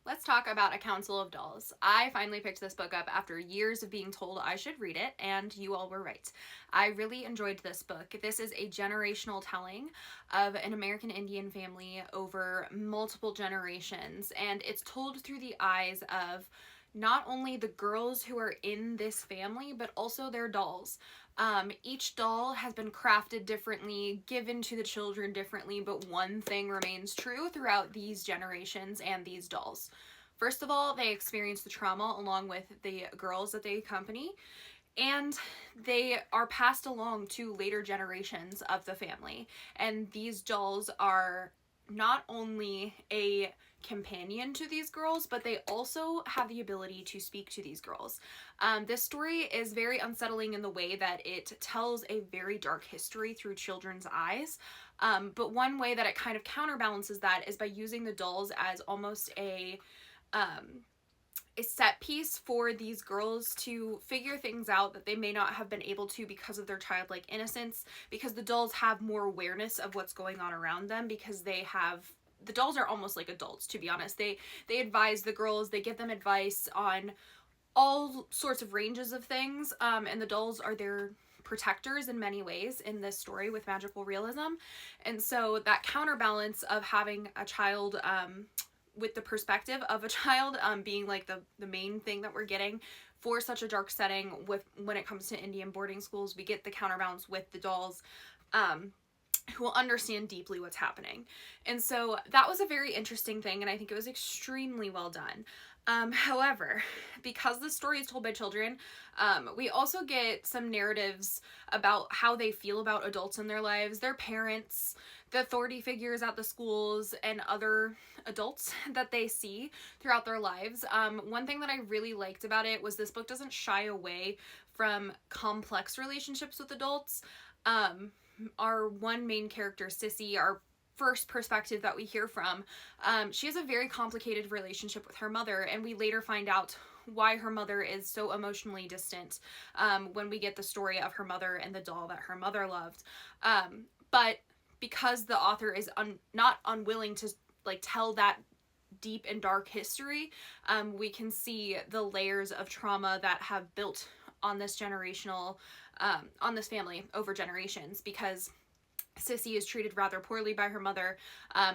Let's talk about A Council of Dolls. I finally picked this book up after years of being told I should read it, and you all were right. I really enjoyed this book. This is a generational telling of an American Indian family over multiple generations, and it's told through the eyes of not only the girls who are in this family, but also their dolls. Each doll has been crafted differently, given to the children differently, but one thing remains true throughout these generations and these dolls. First of all, they experience the trauma along with the girls that they accompany, and they are passed along to later generations of the family. And these dolls are not only a companion to these girls, but they also have the ability to speak to these girls. This story is very unsettling in the way that it tells a very dark history through children's eyes. But one way that it kind of counterbalances that is by using the dolls as almost um, a set piece for these girls to figure things out that they may not have been able to because of their childlike innocence, because the dolls have more awareness of what's going on around them, because the dolls are almost like adults, to be honest. They advise the girls, they give them advice on all sorts of ranges of things, and the dolls are their protectors in many ways in this story with magical realism. And so that counterbalance of having a child with the perspective of a child being like the main thing that we're getting for such a dark setting with when it comes to Indian boarding schools, we get the counterbalance with the dolls who will understand deeply what's happening. And so that was a very interesting thing, and I think it was extremely well done. However, because the story is told by children, we also get some narratives about how they feel about adults in their lives, their parents, the authority figures at the schools, and other adults that they see throughout their lives. One thing that I really liked about it was this book doesn't shy away from complex relationships with adults. Our one main character, Sissy, our first perspective that we hear from, she has a very complicated relationship with her mother, and we later find out why her mother is so emotionally distant when we get the story of her mother and the doll that her mother loved. But because the author is not unwilling to like tell that deep and dark history, we can see the layers of trauma that have built on this on this family over generations, because Sissy is treated rather poorly by her mother.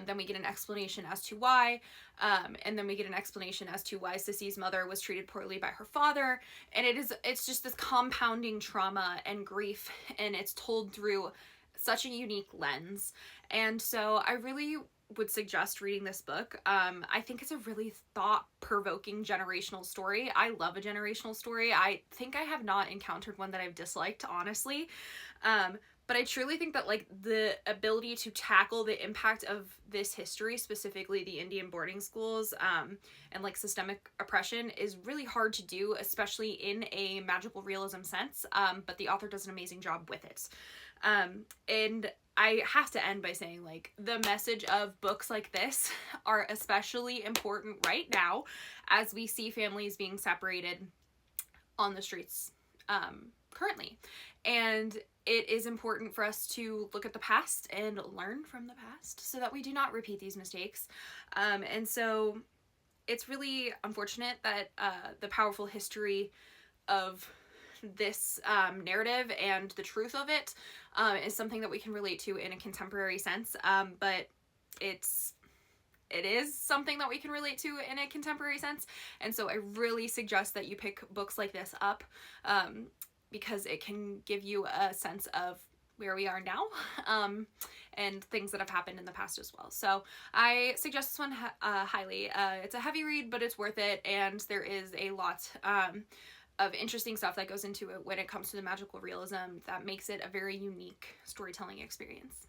Then we get an explanation as to why, and then we get an explanation as to why Sissy's mother was treated poorly by her father, and it's just this compounding trauma and grief, and it's told through such a unique lens. And so I really would suggest reading this book. I think it's a really thought-provoking generational story. I love a generational story. I think I have not encountered one that I've disliked, honestly. But I truly think that like the ability to tackle the impact of this history, specifically the Indian boarding schools, and like systemic oppression, is really hard to do, especially in a magical realism sense. But the author does an amazing job with it. And I have to end by saying, like, the message of books like this are especially important right now as we see families being separated on the streets currently. And it is important for us to look at the past and learn from the past so that we do not repeat these mistakes. And so it's really unfortunate that the powerful history of this narrative and the truth of it is something that we can relate to in a contemporary sense, but it is something that we can relate to in a contemporary sense. And so I really suggest that you pick books like this up, because it can give you a sense of where we are now, and things that have happened in the past as well. So I suggest this one highly. It's a heavy read, but it's worth it, and there is a lot of interesting stuff that goes into it when it comes to the magical realism that makes it a very unique storytelling experience.